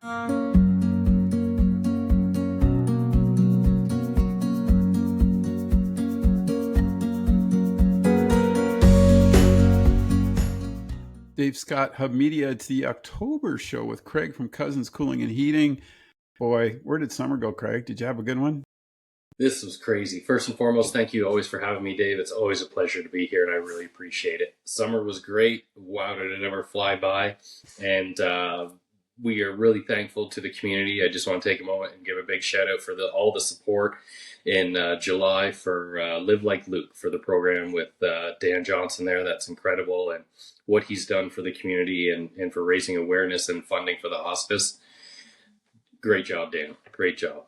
Dave Scott, Hub Media. It's the October show with Craig from Cousins Cooling and Heating. Boy, where did summer go, Craig? Did you have a good one? This was crazy. First and foremost, thank you always for having me, Dave. It's always a pleasure to be here, and I really appreciate it. Summer was great. Wow, did it ever fly by? And we are really thankful to the community. I just want to take a moment and give a big shout out for all the support in July for Live Like Luke, for the program with Dan Johnson there. That's incredible. And what he's done for the community and for raising awareness and funding for the hospice. Great job, Dan. Great job.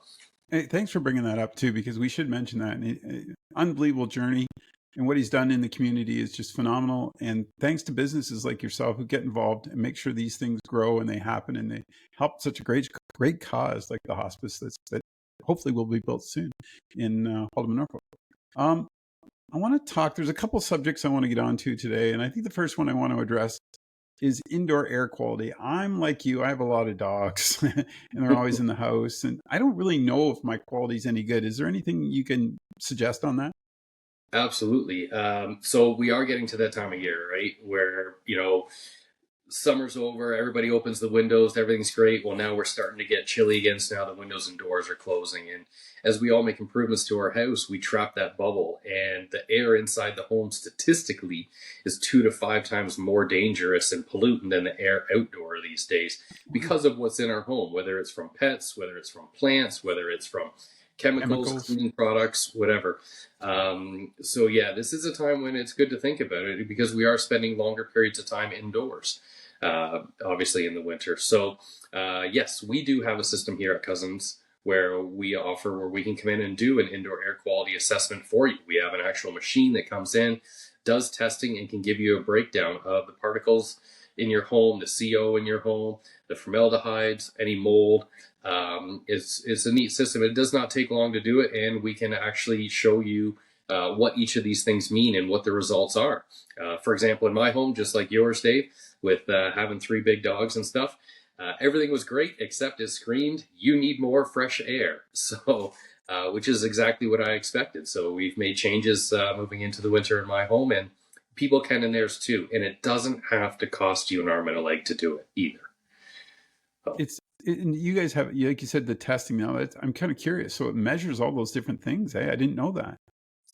Hey, thanks for bringing that up too, because we should mention that. Unbelievable journey, and what he's done in the community is just phenomenal. And thanks to businesses like yourself who get involved and make sure these things grow and they happen and they help such a great cause like the hospice that hopefully will be built soon in Haldeman, Norfolk. I want to talk. There's a couple subjects I want to get onto today, and I think the first one I want to address is indoor air quality. I'm like you, I have a lot of dogs and they're always in the house, and I don't really know if my quality is any good. Is there anything you can suggest on that? Absolutely. So we are getting to that time of year, right? Where, summer's over, everybody opens the windows, everything's great. Well, now we're starting to get chilly again, so now the windows and doors are closing. And as we all make improvements to our house, we trap that bubble. And the air inside the home statistically is 2 to 5 times more dangerous and pollutant than the air outdoor these days because of what's in our home, whether it's from pets, whether it's from plants, whether it's from chemicals, cleaning products, whatever. So yeah, this is a time when it's good to think about it because we are spending longer periods of time indoors. Obviously in the winter. So yes, we do have a system here at Cousins where we can come in and do an indoor air quality assessment for you. We have an actual machine that comes in, does testing, and can give you a breakdown of the particles in your home, the CO in your home, the formaldehydes, any mold. It's a neat system. It does not take long to do it, and we can actually show you what each of these things mean and what the results are. For example, in my home, just like yours, Dave, with having 3 big dogs and stuff, everything was great except it screamed, "You need more fresh air." So, which is exactly what I expected. So we've made changes moving into the winter in my home, and people can in theirs too. And it doesn't have to cost you an arm and a leg to do it either. So. And you guys have, like you said, the testing now. I'm kind of curious. So it measures all those different things. I didn't know that.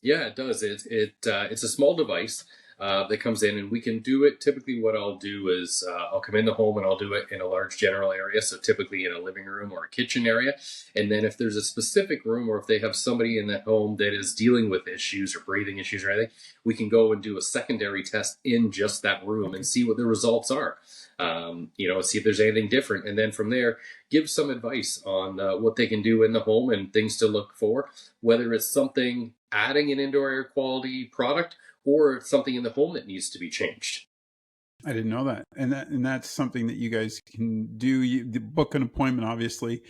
Yeah, it does. It's a small device that comes in, and we can do it. Typically, what I'll do is I'll come in the home and I'll do it in a large general area, so typically in a living room or a kitchen area. And then if there's a specific room or if they have somebody in that home that is dealing with issues or breathing issues or anything, we can go and do a secondary test in just that room and see what the results are. See if there's anything different. And then from there, give some advice on what they can do in the home and things to look for, whether it's something adding an indoor air quality product or it's something in the home that needs to be changed. I didn't know that. And that's something that you guys can do. You book an appointment, obviously.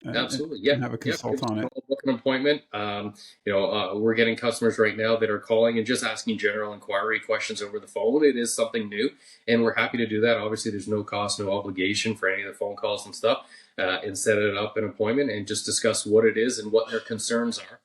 Absolutely, yeah. And have a consult on it. Book an appointment. We're getting customers right now that are calling and just asking general inquiry questions over the phone. It is something new, and we're happy to do that. Obviously, there's no cost, no obligation for any of the phone calls and stuff. And set it up an appointment and just discuss what it is and what their concerns are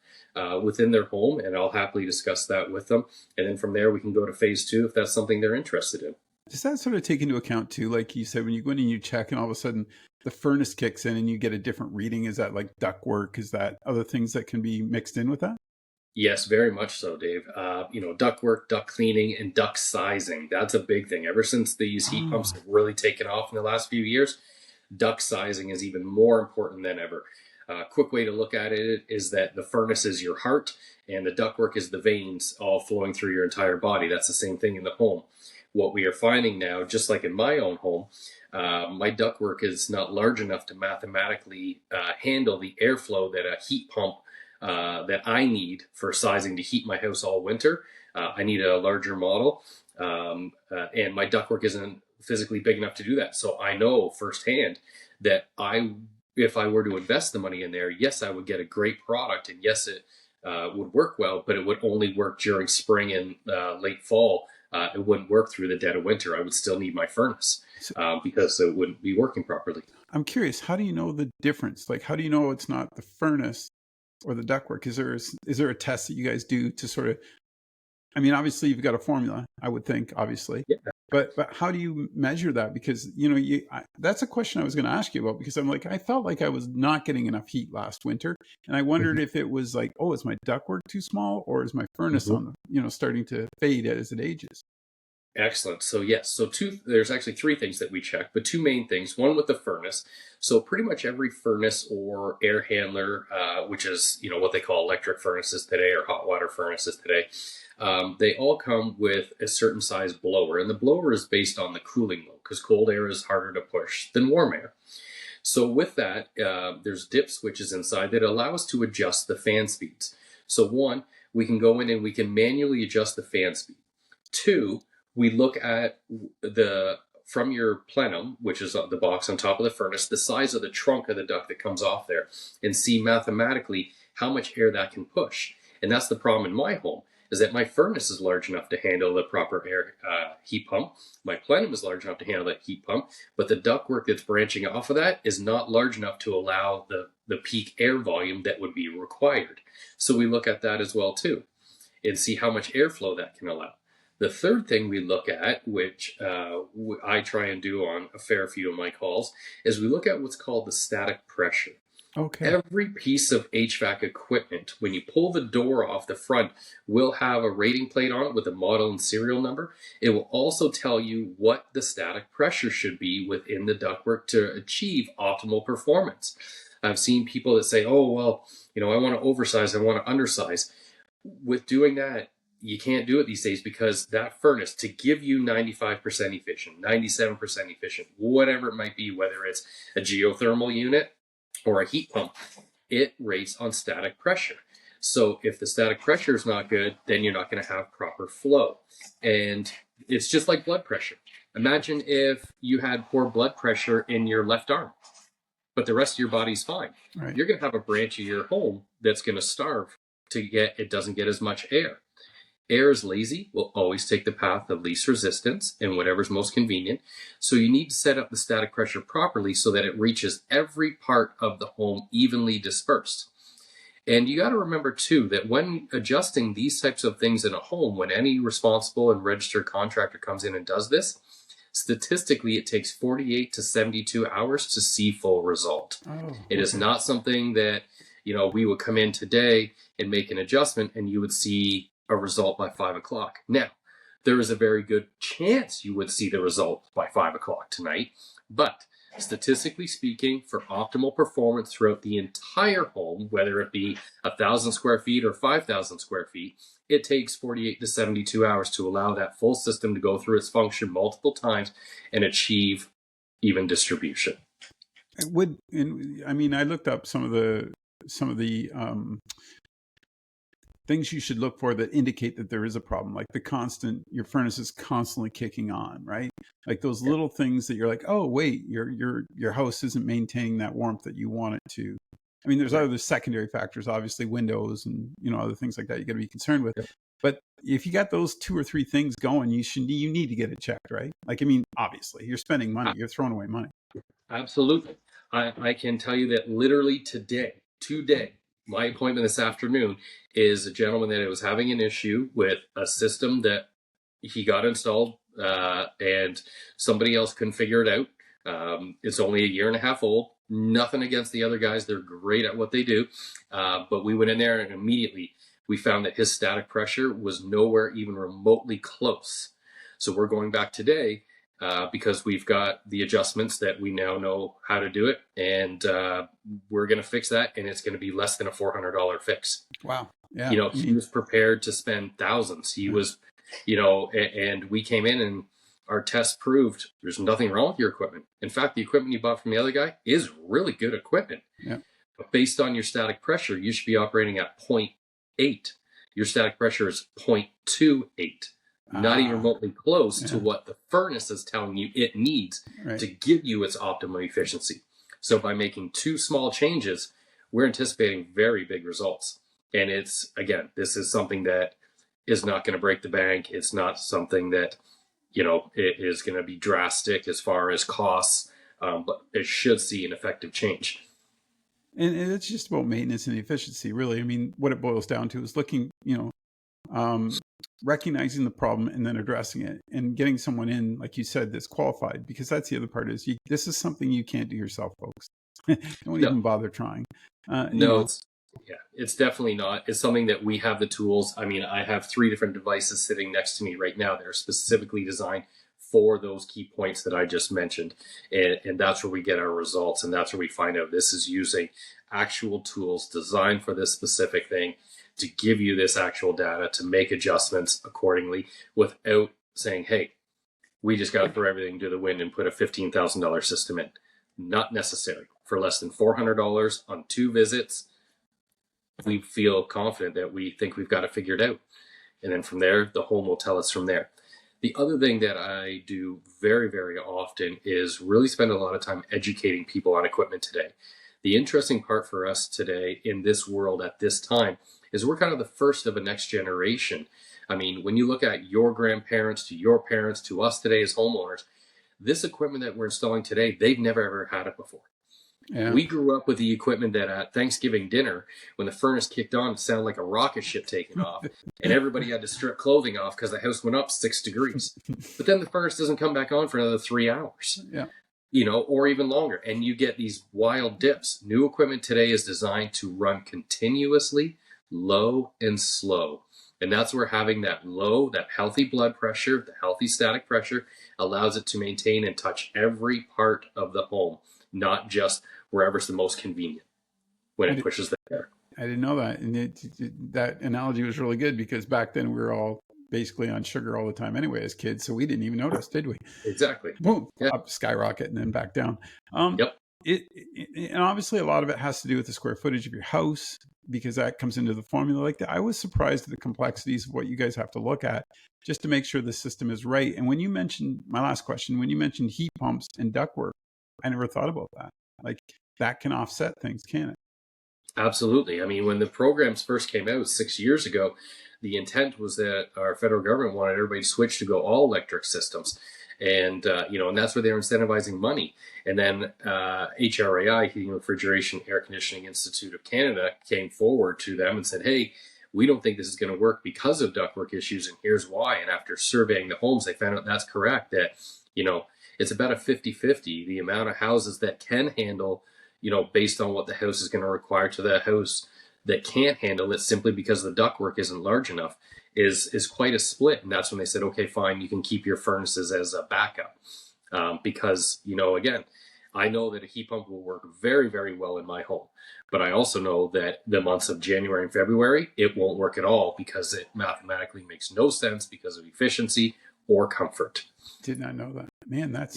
within their home, and I'll happily discuss that with them. And then from there, we can go to phase 2 if that's something they're interested in. Does that sort of take into account too, like you said, when you go in and you check and all of a sudden the furnace kicks in and you get a different reading? Is that like ductwork? Is that other things that can be mixed in with that? Yes, very much so, Dave. Ductwork, duct cleaning, and duct sizing. That's a big thing. Ever since these heat pumps have really taken off in the last few years, duct sizing is even more important than ever. Quick way to look at it is that the furnace is your heart and the ductwork is the veins all flowing through your entire body. That's the same thing in the home. What we are finding now, just like in my own home, my ductwork is not large enough to mathematically handle the airflow that a heat pump that I need for sizing to heat my house all winter. I need a larger model, and my ductwork isn't physically big enough to do that. So I know firsthand that if I were to invest the money in there, yes, I would get a great product, and yes, it would work well, but it would only work during spring and late fall. It wouldn't work through the dead of winter. I would still need my furnace because it wouldn't be working properly. I'm curious, how do you know the difference? Like, how do you know it's not the furnace or the ductwork? Is there a test that you guys do to sort of, I mean, obviously you've got a formula, I would think, obviously, Yeah. but how do you measure that? Because, that's a question I was going to ask you about, because I'm like, I felt like I was not getting enough heat last winter. And I wondered if it was like, oh, is my ductwork too small, or is my furnace Mhm. starting to fade as it ages? Excellent. So yes, there's actually three things that we check, but two main things. One with the furnace. So pretty much every furnace or air handler, which is what they call electric furnaces today or hot water furnaces today, they all come with a certain size blower, and the blower is based on the cooling load because cold air is harder to push than warm air. So with that, there's dip switches inside that allow us to adjust the fan speeds. So one, we can go in and we can manually adjust the fan speed. Two, we look at the from your plenum, which is the box on top of the furnace, the size of the trunk of the duct that comes off there, and see mathematically how much air that can push. And that's the problem in my home, is that my furnace is large enough to handle the proper air heat pump. My plenum is large enough to handle that heat pump, but the ductwork that's branching off of that is not large enough to allow the peak air volume that would be required. So we look at that as well too, and see how much airflow that can allow. The third thing we look at, which I try and do on a fair few of my calls, is we look at what's called the static pressure. Okay. Every piece of HVAC equipment, when you pull the door off the front, will have a rating plate on it with a model and serial number. It will also tell you what the static pressure should be within the ductwork to achieve optimal performance. I've seen people that say, oh, well, I want to oversize, I want to undersize. With doing that, you can't do it these days, because that furnace, to give you 95% efficient, 97% efficient, whatever it might be, whether it's a geothermal unit or a heat pump, it rates on static pressure. So if the static pressure is not good, then you're not going to have proper flow. And it's just like blood pressure. Imagine if you had poor blood pressure in your left arm, but the rest of your body's fine. Right. You're going to have a branch of your home that's going to starve it doesn't get as much air. Air is lazy, will always take the path of least resistance and whatever's most convenient. So you need to set up the static pressure properly so that it reaches every part of the home evenly dispersed. And you got to remember too that when adjusting these types of things in a home, when any responsible and registered contractor comes in and does this, statistically it takes 48 to 72 hours to see full result. Oh, It is okay. not something that we would come in today and make an adjustment and you would see a result by 5 o'clock. Now, there is a very good chance you would see the result by 5 o'clock tonight, but statistically speaking, for optimal performance throughout the entire home, whether it be 1,000 square feet or 5,000 square feet, it takes 48 to 72 hours to allow that full system to go through its function multiple times and achieve even distribution. I mean, I looked up some of the things you should look for that indicate that there is a problem, like your furnace is constantly kicking on, right? Like those little things that you're like, oh wait, your house isn't maintaining that warmth that you want it to. I mean, there's Right. other secondary factors, obviously windows and other things like that you got to be concerned with. Yep. But if you got those two or three things going, you need to get it checked, right? Like, I mean, obviously you're spending money, you're throwing away money. Absolutely. I can tell you that literally today, my appointment this afternoon is a gentleman that was having an issue with a system that he got installed and somebody else couldn't figure it out. It's only a year and a half old. Nothing against the other guys. They're great at what they do. But we went in there and immediately we found that his static pressure was nowhere even remotely close. So we're going back today because we've got the adjustments that we now know how to do it. And we're going to fix that. And it's going to be less than a $400 fix. Wow. Yeah. He was prepared to spend thousands. He was, and we came in and our test proved there's nothing wrong with your equipment. In fact, the equipment you bought from the other guy is really good equipment. Yeah. But based on your static pressure, you should be operating at 0.8. Your static pressure is 0.28. Not even remotely close to what the furnace is telling you it needs to give you its optimum efficiency. So by making two small changes, we're anticipating very big results. And this is something that is not going to break the bank. It's not something that, it is going to be drastic as far as costs. but it should see an effective change. And it's just about maintenance and efficiency, really. I mean, what it boils down to is looking, recognizing the problem and then addressing it and getting someone in, like you said, that's qualified, because that's the other part is this is something you can't do yourself, folks. Don't even bother trying. No, it's definitely not. It's something that we have the tools. I mean, I have 3 different devices sitting next to me right now that are specifically designed for those key points that I just mentioned. And that's where we get our results. And that's where we find out this is using actual tools designed for this specific thing to give you this actual data to make adjustments accordingly without saying, hey, we just got to throw everything to the wind and put a $15,000 system in. Not necessary. For less than $400 on 2 visits, we feel confident that we think we've got it figured out. And then from there, the home will tell us from there. The other thing that I do very, very often is really spend a lot of time educating people on equipment today. The interesting part for us today in this world at this time is we're kind of the first of a next generation. I mean, when you look at your grandparents to your parents to us today as homeowners, this equipment that we're installing today, they've never ever had it before. Yeah. We grew up with the equipment that at Thanksgiving dinner, when the furnace kicked on, it sounded like a rocket ship taking off, and everybody had to strip clothing off because the house went up 6 degrees. But then the furnace doesn't come back on for another 3 hours, or even longer, and you get these wild dips. New equipment today is designed to run continuously, low and slow. And that's where having that low, that healthy blood pressure, the healthy static pressure, allows it to maintain and touch every part of the home, not just wherever's the most convenient when it pushes the air. I didn't know that. And that analogy was really good, because back then we were all basically on sugar all the time anyway as kids. So we didn't even notice, did we? Exactly. Boom, up, skyrocket, and then back down. And obviously a lot of it has to do with the square footage of your house, because that comes into the formula like that. I was surprised at the complexities of what you guys have to look at just to make sure the system is right. And when you mentioned, my last question, when you mentioned heat pumps and ductwork, I never thought about that. Like, that can offset things, can it? Absolutely. I mean, when the programs first came out 6 years ago, the intent was that our federal government wanted everybody to switch to go all electric systems. And, and that's where they're incentivizing money. And then HRAI, Heating, Refrigeration, Air Conditioning Institute of Canada, came forward to them and said, hey, we don't think this is going to work because of ductwork issues, and here's why. And after surveying the homes, they found out that's correct, that, it's about a 50-50, the amount of houses that can handle, based on what the house is going to require, to the house that can't handle it simply because the ductwork isn't large enough, is quite a split. And that's when they said, okay, fine, you can keep your furnaces as a backup. Because, again, I know that a heat pump will work very, very well in my home. But I also know that the months of January and February, it won't work at all, because it mathematically makes no sense because of efficiency or comfort. Did not know that. Man, that's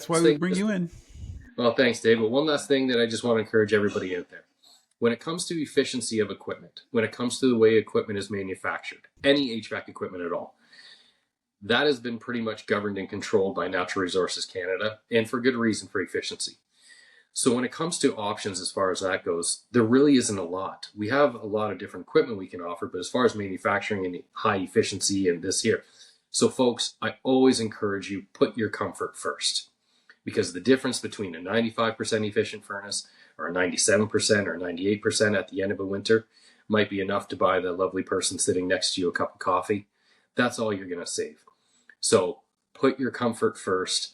why we bring you in. Well, thanks, Dave. But one last thing that I just want to encourage everybody out there. When it comes to efficiency of equipment, when it comes to the way equipment is manufactured, any HVAC equipment at all, that has been pretty much governed and controlled by Natural Resources Canada, and for good reason, for efficiency. So when it comes to options as far as that goes, there really isn't a lot. We have a lot of different equipment we can offer, but as far as manufacturing and high efficiency and this here. So folks, I always encourage you, put your comfort first, because the difference between a 95% efficient furnace or a 97% or 98% at the end of a winter might be enough to buy the lovely person sitting next to you a cup of coffee. That's all you're going to save. So put your comfort first.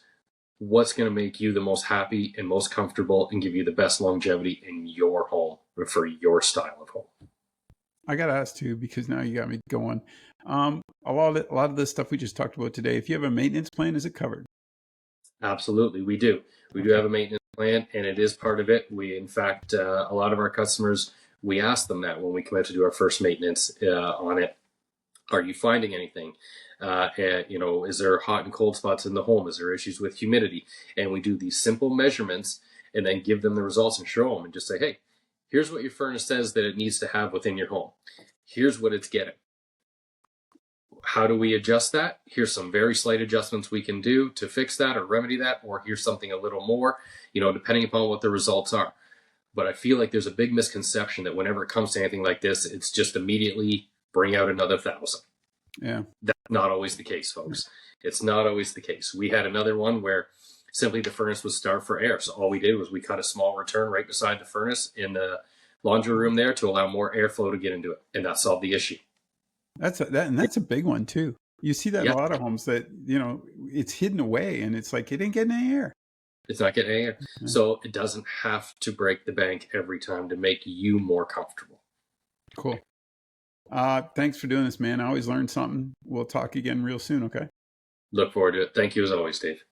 What's going to make you the most happy and most comfortable and give you the best longevity in your home or for your style of home? I got to ask too, because now you got me going. A lot of this stuff we just talked about today, if you have a maintenance plan, is it covered? Absolutely, we do. We do have a maintenance plan, and it is part of it. We, in fact, a lot of our customers, we ask them that when we come out to do our first maintenance on it. Are you finding anything? Is there hot and cold spots in the home? Is there issues with humidity? And we do these simple measurements and then give them the results and show them and just say, hey, here's what your furnace says that it needs to have within your home. Here's what it's getting. How do we adjust that? Here's some very slight adjustments we can do to fix that or remedy that, or here's something a little more, depending upon what the results are. But I feel like there's a big misconception that whenever it comes to anything like this, it's just immediately bring out another 1,000. Yeah. That's not always the case, folks. It's not always the case. We had another one where simply the furnace was starved for air. So all we did was we cut a small return right beside the furnace in the laundry room there to allow more airflow to get into it, and that solved the issue. That's a big one too. You see that in Yeah, a lot of homes that, it's hidden away and it's like it ain't getting any air. it's not getting air. Yeah. So it doesn't have to break the bank every time to make you more comfortable. Cool. Thanks for doing this, man. I always learn something. We'll talk again real soon, okay? Look forward to it. Thank you as always, Dave.